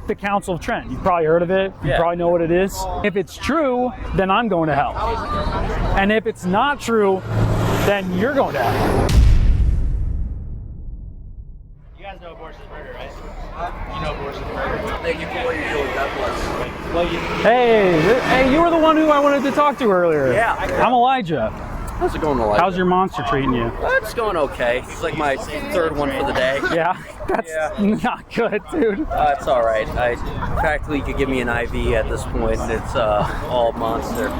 the Council of Trent. You've probably heard of it. You probably know what it is. If it's true, then I'm going to hell. And if it's not true, then you're going to hell. You guys know abortion is murder, right? You know abortion is murder. Thank you for what you're doing. God bless. Hey, you were the one who I wanted to talk to earlier. Yeah. I'm Elijah. How's it going, Elijah? How's your monster treating you? It's going okay. It's like my third one for the day. Yeah, that's not good, dude. It's all right. I practically could give me an IV at this point, and it's all monster.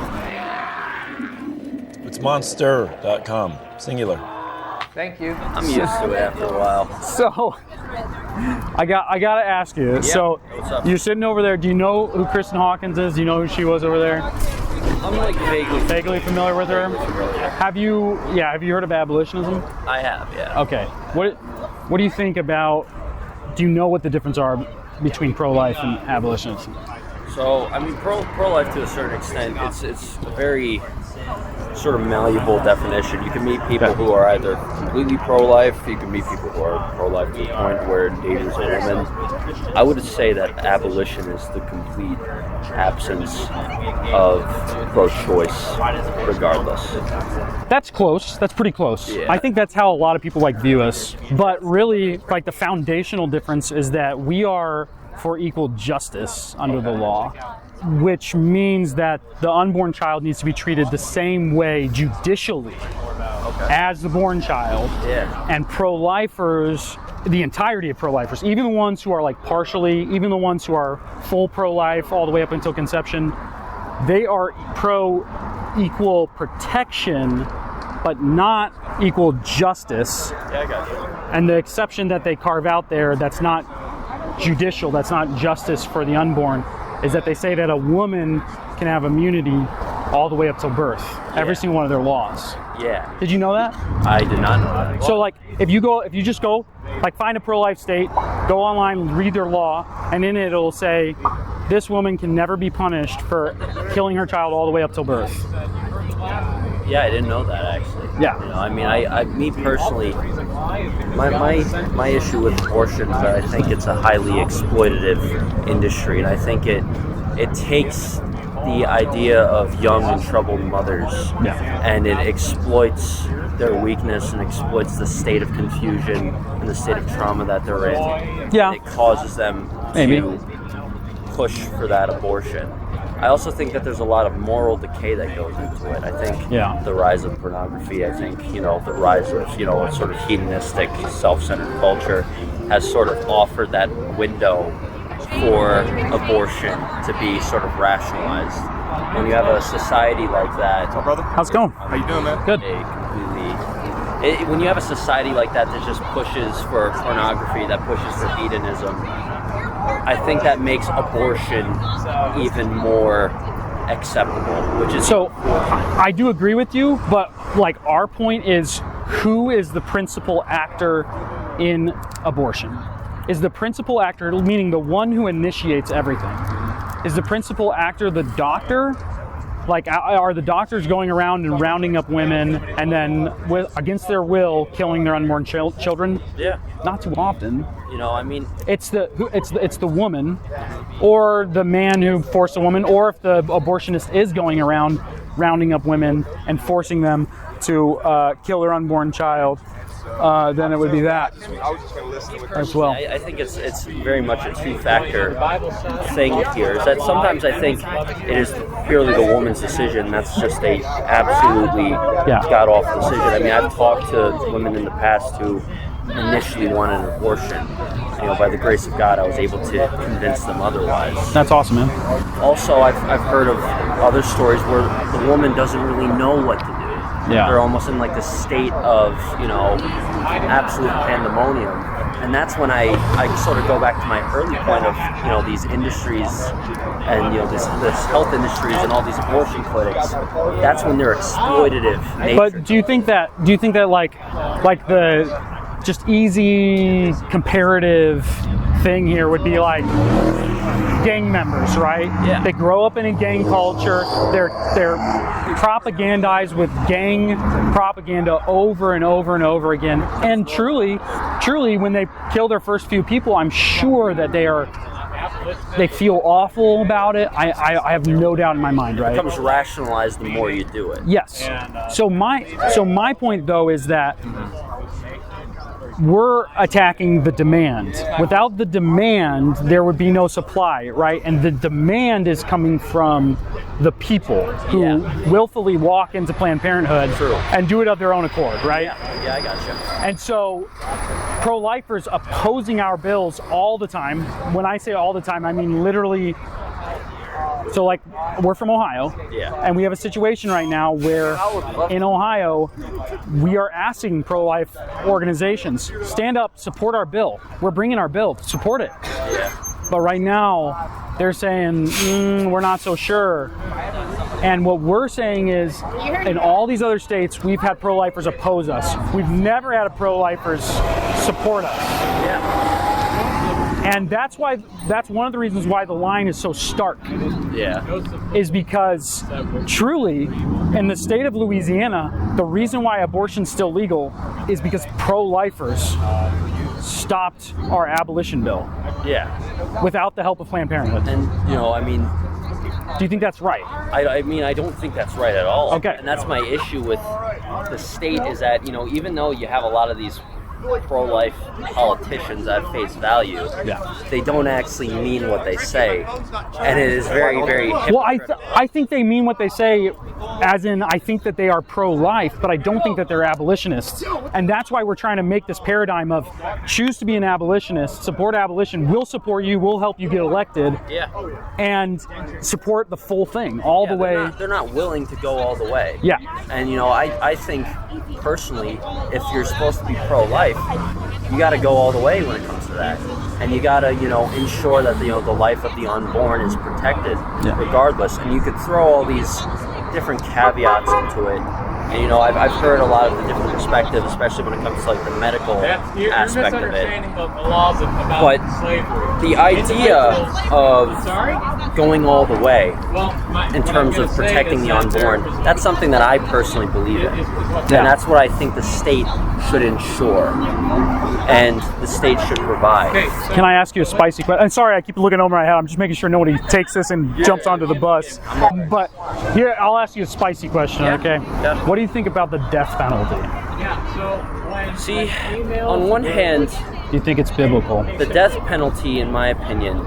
It's monster.com, singular. Thank you. I'm used to it after a while. So, I gotta ask you. Yeah. So, What's up? you're sitting over there. Do you know who Kristen Hawkins is? Do you know who she was over there? I'm like Vaguely familiar with her. Have you heard of abolitionism? I have, yeah. Okay. What do you think about? Do you know what the difference are between pro-life and abolitionism? So, I mean, pro-life to a certain extent, it's a very sort of malleable definition. You can meet people who are either completely pro-life, you can meet people who are pro-life to the point where it endangers a woman. I would say that abolition is the complete absence of pro-choice, regardless. That's close. That's pretty close. Yeah. I think that's how a lot of people view us. But really, the foundational difference is that we are for equal justice under the law, which means that the unborn child needs to be treated the same way judicially as the born child. Yeah. And pro-lifers, the entirety of pro-lifers, even the ones who are partially, even the ones who are full pro-life all the way up until conception, they are pro-equal protection, but not equal justice. Yeah, I got you. And the exception that they carve out there that's not judicial, that's not justice for the unborn, is that they say that a woman can have immunity all the way up till birth. Every single one of their laws. Yeah. Did you know that? I did not know that. So if you just go, find a pro-life state, go online, read their law, and in it it'll say, this woman can never be punished for killing her child all the way up till birth. Yeah, I didn't know that actually. Yeah. I mean, me personally, my issue with abortion is that I think it's a highly exploitative industry, and I think it takes the idea of young and troubled mothers, and it exploits their weakness and exploits the state of confusion and the state of trauma that they're in. Yeah. And it causes them to push for that abortion. I also think that there's a lot of moral decay that goes into it. I think the rise of pornography, I think, the rise of, a sort of hedonistic, self-centered culture has sort of offered that window for abortion to be sort of rationalized. When you have a society like that... What's up, brother? How's it going? How you doing, man? Good. When you have a society like that just pushes for pornography, that pushes for hedonism, I think that makes abortion even more acceptable, which is... So, I do agree with you, but our point is, who is the principal actor in abortion? Is the principal actor, meaning the one who initiates everything, is the principal actor the doctor? Are the doctors going around and rounding up women and then, against their will, killing their unborn children? Yeah. Not too often. It's the woman, or the man who forced a woman, or if the abortionist is going around rounding up women and forcing them to kill their unborn child, then it would be that as well. I think it's very much a two-factor thing here. Is that sometimes I think it is purely the woman's decision. That's just a absolutely god-awful decision. I mean, I've talked to women in the past who initially wanted an abortion. By the grace of God, I was able to convince them otherwise. That's awesome, man. Also, I've heard of other stories where the woman doesn't really know what to do. Yeah. They're almost in this state of, absolute pandemonium. And that's when I sort of go back to my early point of, these industries and, this health industries and all these abortion clinics. That's when they're exploitative nature. But do you think that like the just easy comparative thing here would be gang members, right? Yeah. They grow up in a gang culture. They're propagandized with gang propaganda over and over and over again. And truly, when they kill their first few people, I'm sure that they are they feel awful about it. I have no doubt in my mind, right? It becomes rationalized the more you do it. Yes. So my point though is that we're attacking the demand. Without the demand, there would be no supply, right? And the demand is coming from the people who willfully walk into Planned Parenthood and do it of their own accord, right? Yeah, I gotcha. And so pro-lifers opposing our bills all the time. When I say all the time, I mean literally. So like, we're from Ohio, and we have a situation right now where in Ohio, we are asking pro-life organizations, stand up, support our bill. We're bringing our bill, support it. But right now, they're saying, we're not so sure. And what we're saying is, in all these other states, we've had pro-lifers oppose us. We've never had a pro-lifers support us. And that's one of the reasons why the line is so stark. Is because truly, in the state of Louisiana, the reason why abortion's still legal is because pro-lifers stopped our abolition bill. Without the help of Planned Parenthood. And, I mean... Do you think that's right? I mean, I don't think that's right at all. Okay. And that's my issue with the state is that, even though you have a lot of these pro-life politicians at face value, they don't actually mean what they say, and it is very, very hypocritical. Well, I think they mean what they say, as in I think that they are pro-life, but I don't think that they're abolitionists, and that's why we're trying to make this paradigm of choose to be an abolitionist, support abolition, we'll support you, we'll help you get elected, and support the full thing all the way. They're not willing to go all the way. And I think personally, if you're supposed to be pro-life, you got to go all the way when it comes to that, and you got to ensure that the life of the unborn is protected regardless. And you could throw all these different caveats into it, and I've heard a lot of the different perspectives, especially when it comes to like the medical aspect of it. But the idea of going all the way in terms of protecting the unborn, that's something that I personally believe in, and that's what I think the state should ensure and the state should provide. Can I ask you a spicy question? I'm sorry, I keep looking over my head. I'm just making sure nobody takes this and jumps onto the bus. But here, I'll ask you a spicy question, okay? What do you think about the death penalty? See, on one hand, do you think it's biblical? The death penalty, in my opinion,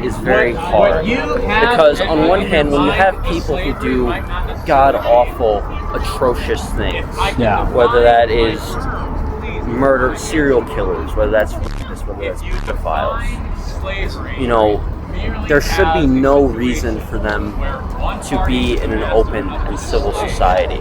is very hard. Because on one hand, when you have people who do god-awful, atrocious things, whether that is murder, serial killers, whether that's rapists, whether that's pedophiles, there should be no reason for them to be in an open and civil society.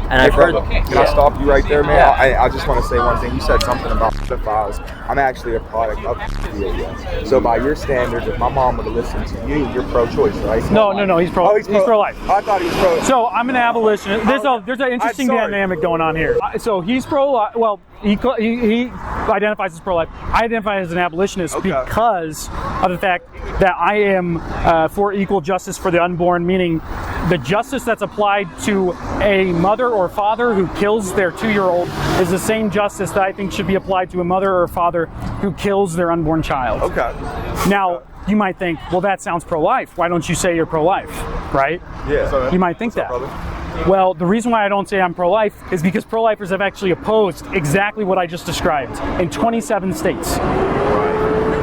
And I've heard... Can I stop you right there, man? I just want to say one thing. You said something about pedophiles. I'm actually a product of pedophilia. So by your standards, if my mom would have listened to you, you're pro-choice, right? No, he's pro-life. I thought he was pro. So I'm an abolitionist. There's an interesting dynamic going on here. So he's pro-life. Well, he identifies as pro-life. I identify as an abolitionist because of the fact that I am for equal justice for the unborn, meaning the justice that's applied to a mother or father who kills their 2-year-old is the same justice that I think should be applied to a mother or father who kills their unborn child. Now, you might think, well, that sounds pro-life. Why don't you say you're pro-life, right? You might think that. Well, the reason why I don't say I'm pro-life is because pro-lifers have actually opposed exactly what I just described in 27 states.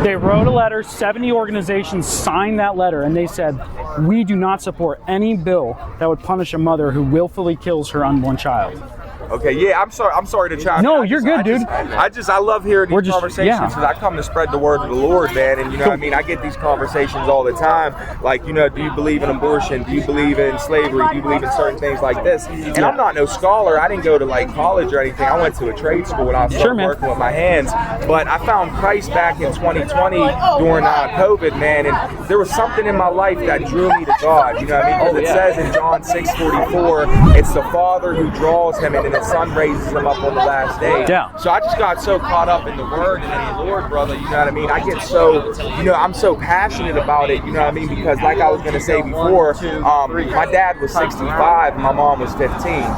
They wrote a letter, 70 organizations signed that letter, and they said, we do not support any bill that would punish a mother who willfully kills her unborn child. Okay, I'm sorry to chime in. No, you're good, dude. I love hearing these conversations because I come to spread the word of the Lord, man. And what I mean? I get these conversations all the time. Like, do you believe in abortion? Do you believe in slavery? Do you believe in certain things like this? And I'm not no scholar. I didn't go to like college or anything. I went to a trade school and I started working with my hands. But I found Christ back in 2020 during COVID, man. And there was something in my life that drew me to God. You know what I mean? Because it says in John 6:44, it's the Father who draws him, and in that sun raises him up on the last day. Yeah. So I just got so caught up in the Word and in the Lord, brother. You know what I mean? I get so, I'm so passionate about it. You know what I mean? Because like I was gonna say before, my dad was 65, and my mom was 15.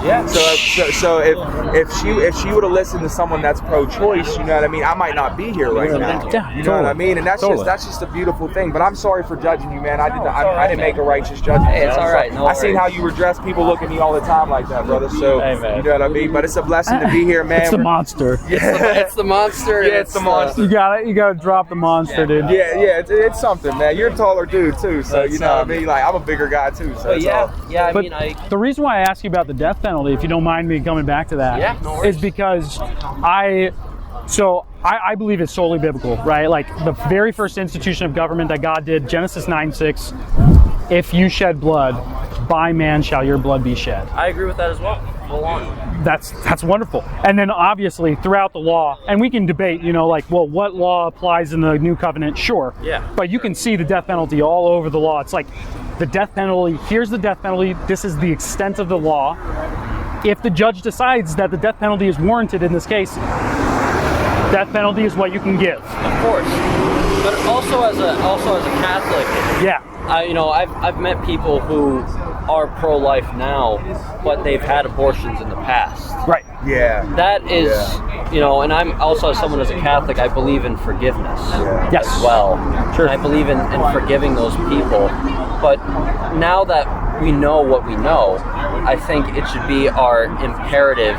Yeah. So if she would have listened to someone that's pro-choice, you know what I mean, I might not be here right now. Yeah, you know what I mean? And that's just a beautiful thing. But I'm sorry for judging you, man. I didn't make a righteous judgment. Hey, it's all right. No I seen how you were dressed. People look at me all the time like that, brother. So hey, man. you know what I mean. But it's a blessing to be here, man. It's the monster. It's the monster. Yeah, it's the monster. You gotta drop the monster, dude. Yeah, it's something, man. You're a taller dude too, so you know what I mean. Like I'm a bigger guy too. So the reason why I ask you about the death penalty, if you don't mind me coming back to that, is because I believe it's solely biblical, right? Like the very first institution of government that God did, Genesis 9:6, if you shed blood, by man shall your blood be shed. I agree with that as well. Full on. That's wonderful. And then obviously throughout the law, and we can debate, what law applies in the new covenant? Sure. Yeah. But you can see the death penalty all over the law. It's like the death penalty, here's the death penalty, this is the extent of the law. If the judge decides that the death penalty is warranted in this case, death penalty is what you can give. Of course. But also as a Catholic, I've met people who are pro-life now, but they've had abortions in the past. Right. Yeah. That is, and I'm also, as someone as a Catholic, I believe in forgiveness Yes. as well. Sure. I believe in forgiving those people. But now that we know what we know, I think it should be our imperative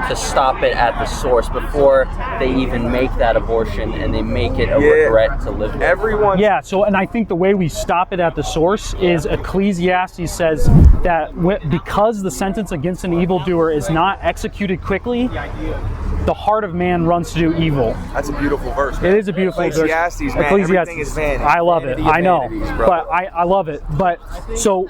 to stop it at the source before they even make that abortion and they make it a regret to live with. Everyone. Yeah, and I think the way we stop it at the source is Ecclesiastes says that because the sentence against an evildoer is not executed quickly, the heart of man runs to do evil. That's a beautiful verse, man. It is a beautiful verse. Ecclesiastes, man. Everything is vanity. I love it. I know. Bro. But I love it. But so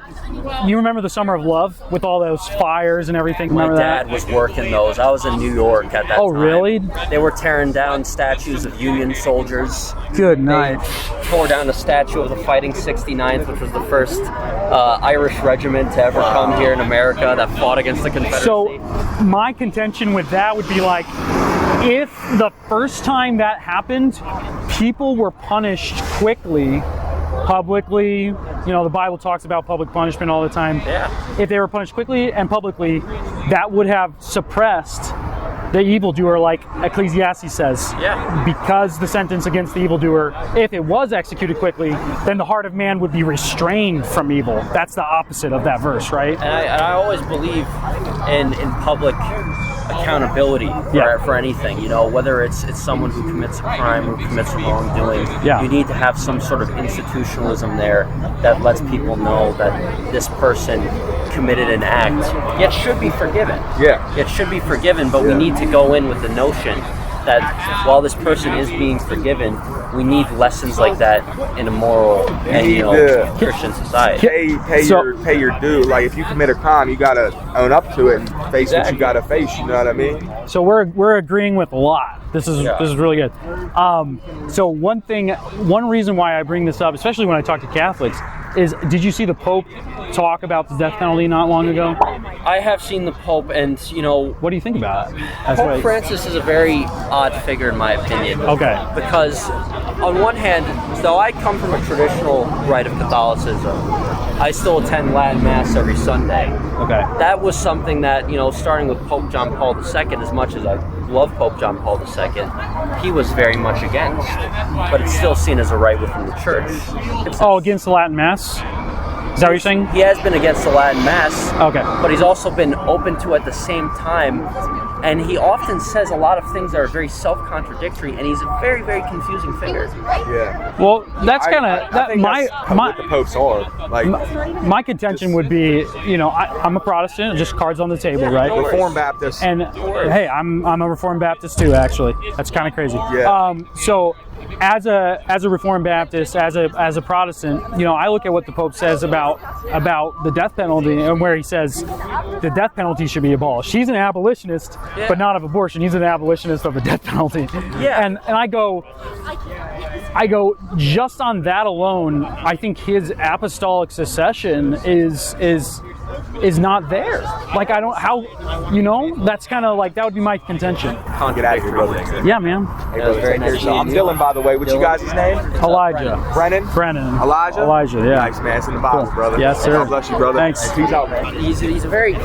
you remember the Summer of Love with all those fires and everything? Remember My dad was working those. I was in New York at that time. Oh, really? They were tearing down statues of Union soldiers. Good night. They tore down a statue of the Fighting 69th, which was the first Irish regiment to ever come here in America that fought against the Confederacy. So my contention with that would be like, if the first time that happened, people were punished quickly, publicly, the Bible talks about public punishment all the time. Yeah. If they were punished quickly and publicly, that would have suppressed the evildoer, like Ecclesiastes says. Yeah. Because the sentence against the evildoer, if it was executed quickly, then the heart of man would be restrained from evil. That's the opposite of that verse, right? And I always believe in public accountability for anything, whether it's someone who commits a crime or commits wrongdoing. You need to have some sort of institutionalism there that lets people know that this person committed an act, yet should be forgiven. Yeah. It should be forgiven, but we need to go in with the notion that while this person is being forgiven, we need lessons like that in a moral and Christian society. Pay your due. Like if you commit a crime, you gotta own up to it and face what you gotta face. You know what I mean? So we're agreeing with a lot. This is really good. So one reason why I bring this up, especially when I talk to Catholics, is did you see the Pope talk about the death penalty not long ago? I have seen the Pope, and what do you think about it? Pope Francis is a very odd figure in my opinion. Okay. Because on one hand, though I come from a traditional rite of Catholicism, I still attend Latin Mass every Sunday. Okay. That was something that, starting with Pope John Paul II, as much as I love Pope John Paul II, he was very much against. But it's still seen as a rite within the church. Against the Latin Mass? Is that what you're saying? He has been against the Latin Mass. Okay. But he's also been open to at the same time. And he often says a lot of things that are very self-contradictory, and he's a very, very confusing figure. Yeah. Well, that's kind of what the popes are. Like my contention would be, I'm a Protestant, just cards on the table, right? Reformed Baptist. And hey, I'm a Reformed Baptist too, actually. That's kind of crazy. Yeah. So as a Reformed Baptist, as a Protestant, I look at what the Pope says about the death penalty, and where he says the death penalty should be abolished. He's an abolitionist, but not of abortion. He's an abolitionist of the death penalty. Yeah. And I go just on that alone, I think his apostolic succession is is not there. Like, I don't, how, that's kind of like, that would be my contention. Get out of here, brother. Yeah, man. Hey, brother, very nice. I'm Dylan, by the way. What's you guys' name? Elijah. Brennan? Elijah? Elijah, yeah. Nice, man. It's in the Bible, brother. Yes, sir. God bless you, brother. Thanks. Peace out, man. He's a very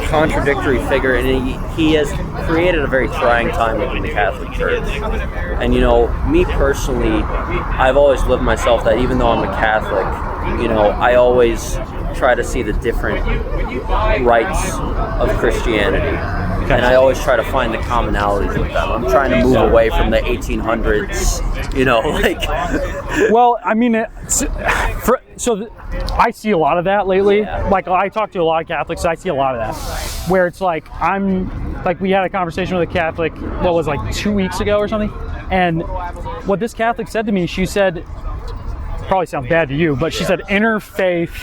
contradictory figure, and he has created a very trying time within the Catholic Church. And me personally, I've always lived myself that even though I'm a Catholic, I always try to see the different rites of Christianity. And I always try to find the commonalities with them. I'm trying to move away from the 1800s, Well, I mean, I see a lot of that lately. Yeah. Like, I talk to a lot of Catholics, I see a lot of that. Where it's like, we had a conversation with a Catholic, 2 weeks ago or something. And what this Catholic said to me, she said, probably sounds bad to you, but she said interfaith,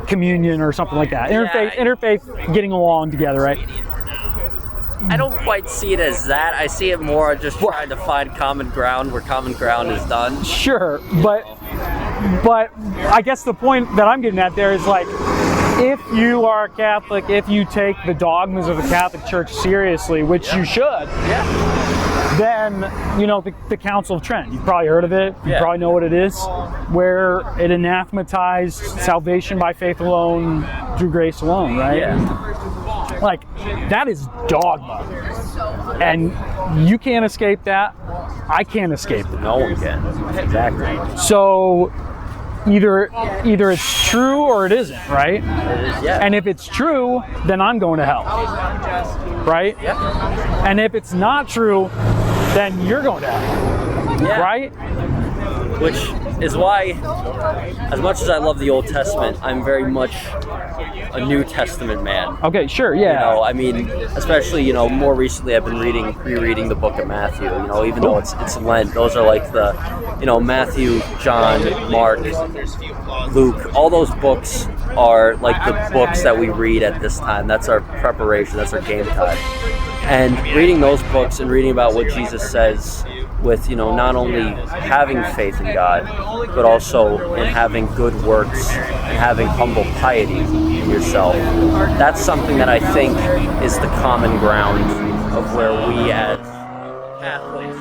communion or something like that. Interfaith getting along together, right? I don't quite see it as that. I see it more just trying to find common ground where common ground is done. Sure, but I guess the point that I'm getting at there is like, if you are a Catholic, if you take the dogmas of the Catholic Church seriously, which you should, then, the Council of Trent, you've probably heard of it, you probably know what it is, where it anathematized salvation by faith alone, through grace alone, right? Yeah. Like, that is dogma. And you can't escape that. I can't escape it. No one can. Exactly. So, either it's true or it isn't, right? It is, yeah. And if it's true, then I'm going to hell, right? Yeah. And if it's not true, then you're going to hell, right? Which is why, as much as I love the Old Testament, I'm very much a New Testament man. Okay, sure, yeah. Especially, more recently I've been rereading the book of Matthew, even though it's Lent. Those are like the, Matthew, John, Mark, Luke, all those books are like the books that we read at this time. That's our preparation, that's our game time. And reading those books and reading about what Jesus says with, not only having faith in God, but also in having good works and having humble piety in yourself. That's something that I think is the common ground of where we as Catholics,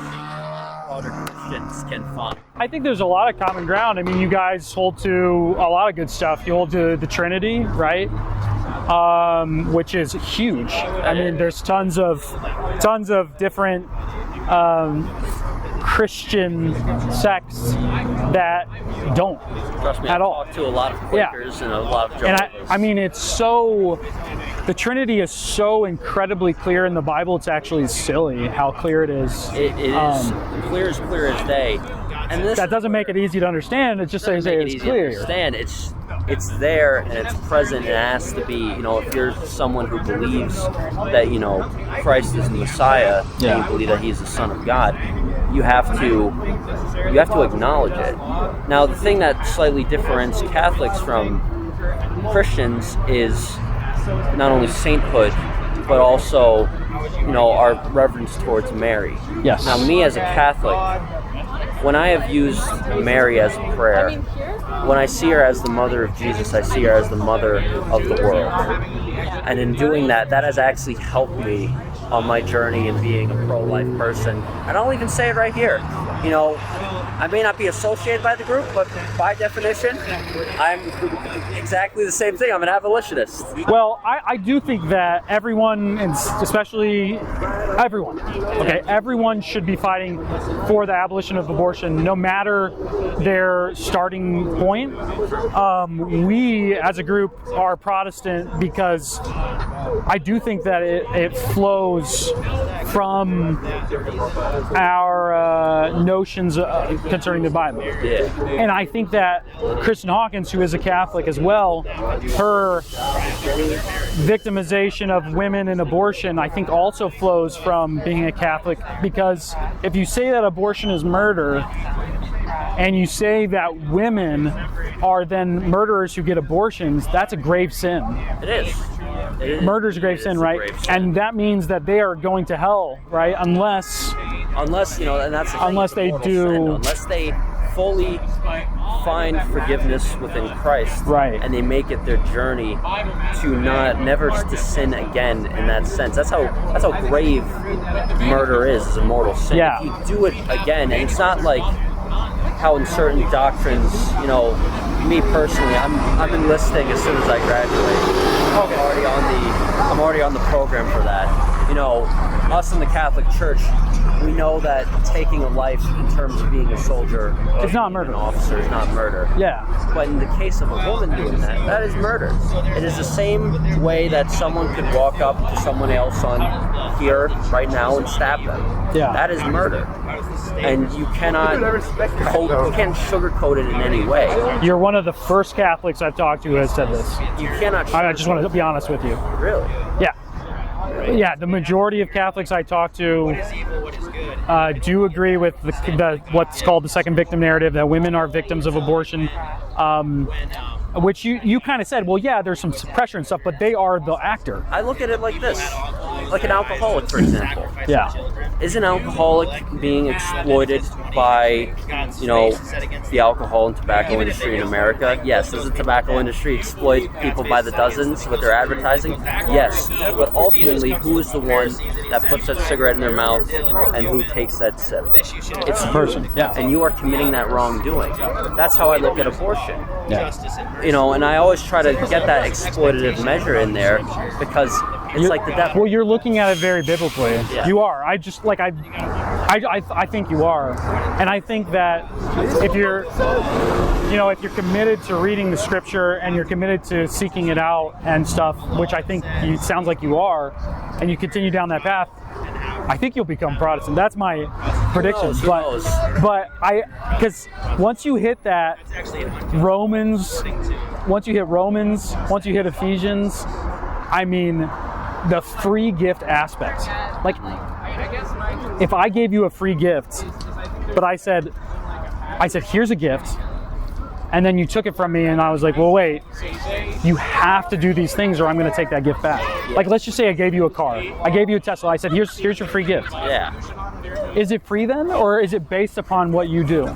other Christians, can find. I think there's a lot of common ground. I mean, you guys hold to a lot of good stuff. You hold to the Trinity, right? Which is huge. I mean, there's tons of different Christian sects that don't. Trust me, at all. I've talked to a lot of Quakers and a lot of Jehovah's. And I mean, the Trinity is so incredibly clear in the Bible, it's actually silly how clear it is. It is clear as day. And that doesn't make it easy to understand, it just says it's clear. To understand. It's there and it's present and it has to be, if you're someone who believes that, Christ is the Messiah and you believe that he's the Son of God, you have to acknowledge it. Now, the thing that slightly differentiates Catholics from Christians is not only sainthood, but also, our reverence towards Mary. Yes. Now, me as a Catholic, when I have used Mary as a prayer, when I see her as the mother of Jesus, I see her as the mother of the world. And in doing that, that has actually helped me on my journey in being a pro-life person. And I'll even say it right here. I may not be associated by the group, but by definition, I'm exactly the same thing. I'm an abolitionist. Well, I do think that everyone, and especially everyone should be fighting for the abolition of abortion, no matter their starting point. We, as a group, are Protestant because I do think that it flows from our notions concerning the Bible. Yeah. And I think that Kristen Hawkins, who is a Catholic as well, her victimization of women and abortion, I think also flows from being a Catholic, because if you say that abortion is murder, and you say that women are then murderers who get abortions, that's a grave sin. It is. Murder is a grave sin, right? And that means that they are going to hell, right? Unless and that's the thing, unless they do, unless they fully find forgiveness within Christ, right, and they make it their journey to never to sin again. In that sense, that's how grave murder is a mortal sin. Yeah. If you do it again, and it's not like how in certain doctrines, you know, me personally, I'm enlisting as soon as I graduate. I'm already on the program for that. You know, us in the Catholic Church, we know that taking a life in terms of being a soldier, it's not murder. An officer is not murder. Yeah. But in the case of a woman doing that, that is murder. It is the same way that someone could walk up to someone else on here right now and stab them. Yeah. That is murder. And you cannot sugarcoat it in any way. You're one of the first Catholics I've talked to who has said this. You cannot. I just want to be honest with you. Really? Yeah. Yeah, the majority of Catholics I talk to do agree with the what's called the second victim narrative, that women are victims of abortion, which you kind of said, well, yeah, there's some pressure and stuff, but they are the actor. I look at it like this, like an alcoholic, for example. Yeah. Is an alcoholic being exploited by, you know, the alcohol and tobacco industry in America? Yes. Does the tobacco industry exploit people by the dozens with their advertising? Yes. But ultimately, who is the one that puts that cigarette in their mouth and who takes that sip? It's the person. Yeah. And you are committing that wrongdoing. That's how I look at abortion. Yeah. You know, and I always try to get that exploitative measure in there because it's like the devil. Well, you're looking at it very biblically. Yeah. You are. I think you are, and I think that if you're committed to reading the Scripture and you're committed to seeking it out and stuff, which I think it sounds like you are, and you continue down that path, I think you'll become Protestant. That's my prediction. Who knows? Because once you hit that Romans, once you hit Ephesians, I mean, the free gift aspect. Like, if I gave you a free gift, but I said, here's a gift, and then you took it from me, and I was like, well, wait, you have to do these things or I'm going to take that gift back. Like, let's just say I gave you a car. I gave you a Tesla. I said, here's your free gift. Yeah. Is it free then, or is it based upon what you do?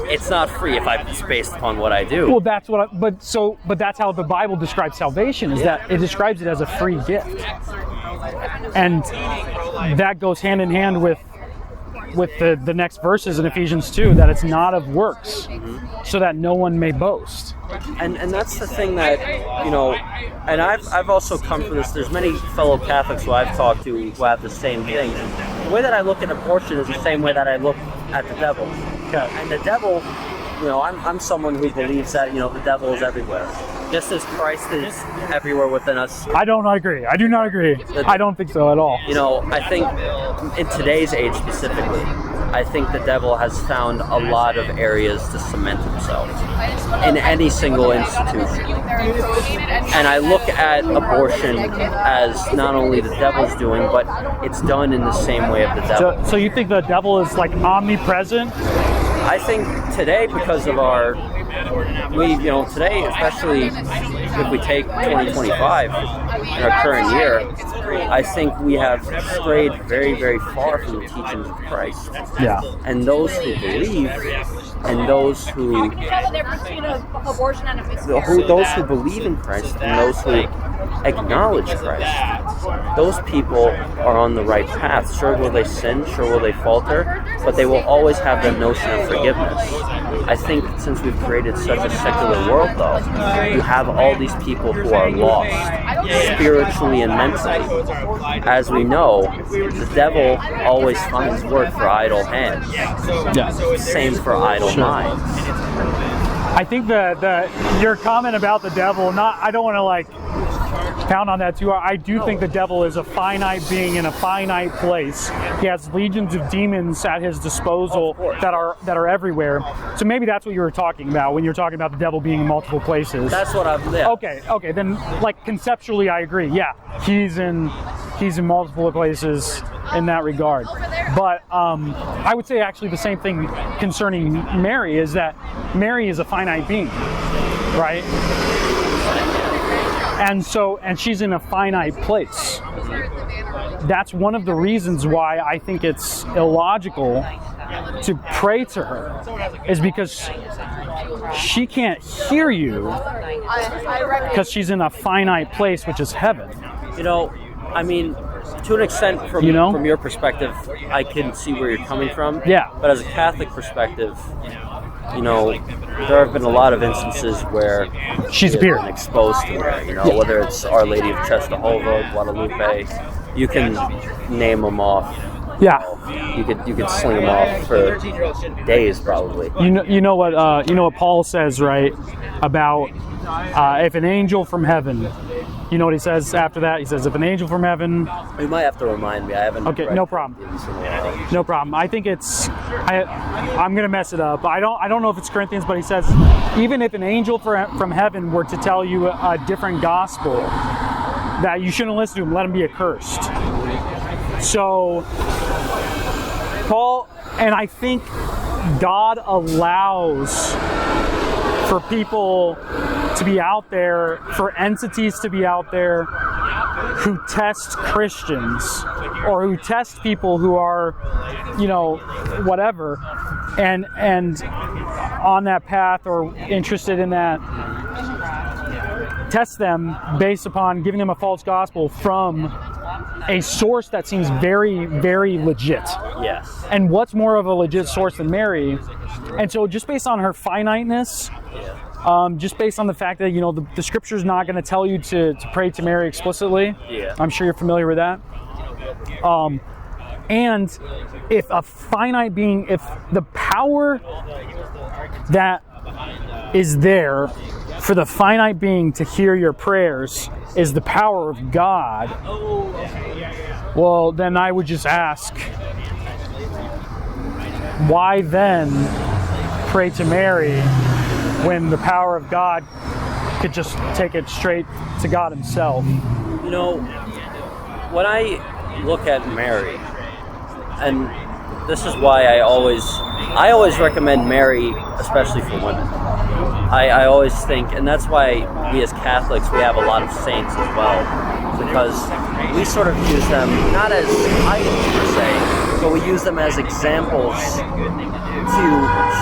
It's not free if it's based upon what I do. Well, that's what. But that's how the Bible describes salvation. Is that it describes it as a free gift, and that goes hand in hand with the next verses in Ephesians 2, that it's not of works, so that no one may boast. And that's the thing that, you know, and I've also come from this. There's many fellow Catholics who I've talked to who have the same thing. The way that I look at abortion is the same way that I look at the devil. Okay. And the devil, you know, I'm someone who believes that, you know, the devil is everywhere. Just as Christ is everywhere within us. I don't agree. I do not agree. I don't think so at all. You know, I think in today's age specifically, I think the devil has found a lot of areas to cement himself in any single institution. And I look at abortion as not only the devil's doing, but it's done in the same way of the devil. So you think the devil is like omnipresent? I think today, because of today, especially if we take 2025 in our current year, I think we have strayed very, very far from the teachings of Christ. Yeah. And those who believe, and those who believe in Christ, and those who acknowledge Christ, those people are on the right path. Sure will they sin, sure will they falter, but they will always have that notion of forgiveness. I think since we've created such a secular world, though, you have all these people who are lost, spiritually and mentally. As we know, the devil always finds work for idle hands. Yeah. Same for idle minds. I think your comment about the devil, I don't want to count on that too. I do think the devil is a finite being in a finite place. He has legions of demons at his disposal that are everywhere. So maybe that's what you were talking about when you're talking about the devil being in multiple places. That's what I'm. Yeah. Okay. Then, like, conceptually, I agree. Yeah, he's in multiple places in that regard. But I would say actually the same thing concerning Mary, is that Mary is a finite being, right? And she's in a finite place. That's one of the reasons why I think it's illogical to pray to her is because she can't hear you because she's in a finite place, which is heaven. You know, I mean, to an extent, from your perspective, I can see where you're coming from. Yeah. But as a Catholic perspective, you know, there have been a lot of instances where she's appeared been exposed to her. You know, whether it's Our Lady of Czestochowa, Guadalupe, you can name them off. Yeah. You could sling them off for days, probably. You know what Paul says, right? About if an angel from heaven. You know what he says after that? He says, if an angel from heaven... You might have to remind me. I haven't... Okay, no problem. No problem. I think it's... I'm going to mess it up. I don't know if it's Corinthians, but he says, even if an angel from heaven were to tell you a different gospel, that you shouldn't listen to him, let him be accursed. So, Paul, and I think God allows for people to be out there, for entities to be out there who test Christians or who test people who are, you know, whatever, and on that path or interested in that, test them based upon giving them a false gospel from a source that seems very, very legit. Yes. And what's more of a legit source than Mary? And so just based on her finiteness, just based on the fact that, you know, the scripture's not going to tell you to pray to Mary explicitly. Yeah. I'm sure you're familiar with that. And if a finite being, if the power that is there for the finite being to hear your prayers is the power of God, well, then I would just ask, why then pray to Mary when the power of God could just take it straight to God himself? You know, when I look at Mary, and this is why I always recommend Mary, especially for women. I always think, and that's why we as Catholics, we have a lot of saints as well, because we sort of use them not as idols per se, but we use them as examples to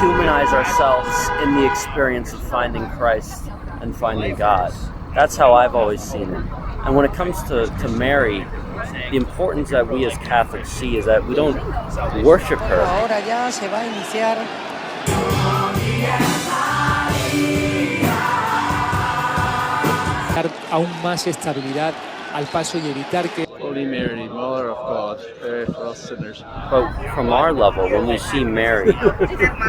humanize ourselves in the experience of finding Christ and finding God. That's how I've always seen it. And when it comes to Mary, the importance that we as Catholics see is that we don't worship her. Ahora ya se va a iniciar. Dar aún más estabilidad al paso y evitar que Holy Mary, Mother of God, pray for us sinners. But from our level, when we see Mary,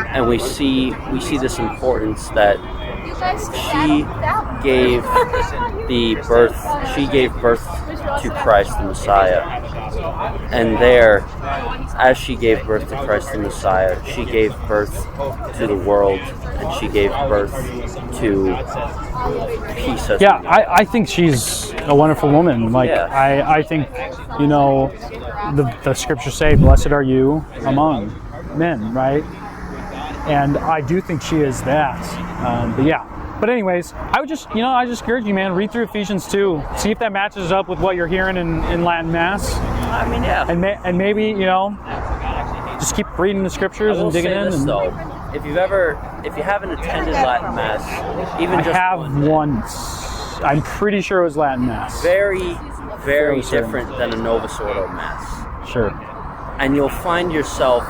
and we see this importance that she gave birth to Christ the Messiah, and there, as she gave birth to Christ the Messiah, she gave birth to the world, and she gave birth to peace. Yeah, I think she's a wonderful woman. Like, yeah. I think, you know, the scriptures say, blessed are you among men, right? And I do think she is that. But yeah. But anyways, I just encourage you, man, read through Ephesians 2. See if that matches up with what you're hearing in Latin Mass. I mean, yeah. And maybe, you know, just keep reading the scriptures and digging in. This, though, if you haven't attended Latin Mass, even just I have once. I'm pretty sure it was Latin Mass. Very, very different than a Novus Ordo Mass. Sure. And you'll find yourself,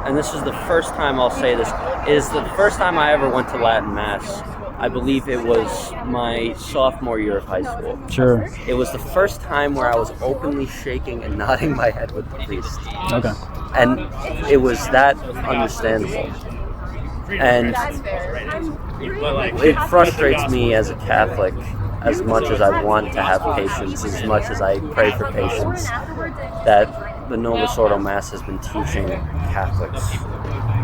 and this is the first time I'll say this, is the first time I ever went to Latin Mass. I believe it was my sophomore year of high school. Sure. It was the first time where I was openly shaking and nodding my head with the priest. Okay. And it was that understandable. And it frustrates me as a Catholic, as much as I want to have patience, as much as I pray for patience, that the Novus Ordo Mass has been teaching Catholics.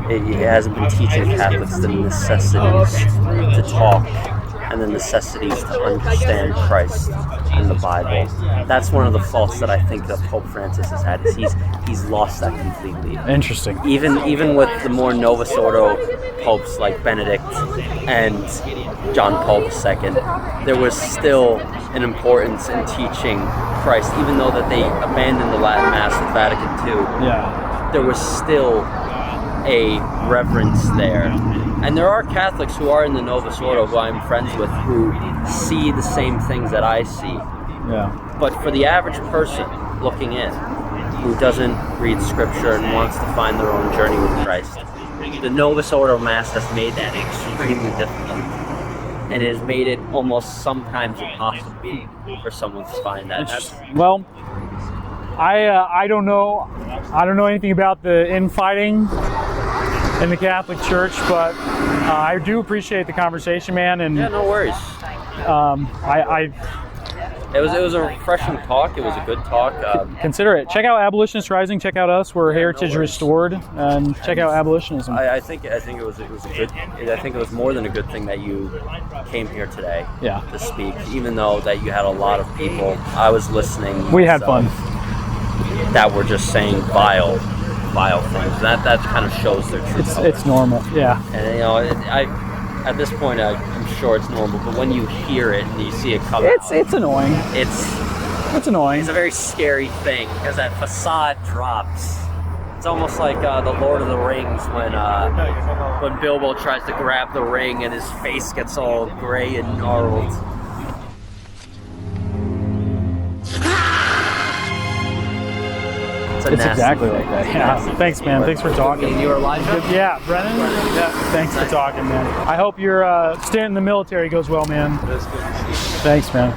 It hasn't been teaching Catholics the necessities to talk and the necessities to understand Christ and the Bible. That's one of the faults that I think that Pope Francis has had, is he's lost that completely. Interesting. Even with the more Novus Ordo popes like Benedict and John Paul II, there was still an importance in teaching Christ, even though that they abandoned the Latin Mass with Vatican II. Yeah. There was still a reverence there. And there are Catholics who are in the Novus Ordo who I'm friends with who see the same things that I see. Yeah. But for the average person looking in, who doesn't read Scripture and wants to find their own journey with Christ, the Novus Ordo Mass has made that extremely difficult. And it has made it almost sometimes impossible for someone to find that. Well, I don't know. I don't know anything about the infighting in the Catholic Church, but I do appreciate the conversation, man. And yeah, no worries. It was a refreshing talk. It was a good talk. Consider it. Check out Abolitionist Rising. Check out us. We're Heritage Restored, and check out abolitionism. I think it was a good. I think it was more than a good thing that you came here today. Yeah. To speak, even though that you had a lot of people. I was listening. We had fun. That were just saying vile things. That kind of shows their true colors. It's normal. Yeah. And you know, at this point, I'm sure it's normal, but when you hear it and you see it come out, it's annoying. It's annoying. It's a very scary thing because that facade drops. It's almost like the Lord of the Rings when Bilbo tries to grab the ring and his face gets all gray and gnarled. It's exactly like that. Yeah. Thanks, man. Thanks for talking. You were alive? Yeah, Brennan. Yeah. Thanks for talking, man. I hope your stint in the military goes well, man. Thanks, man.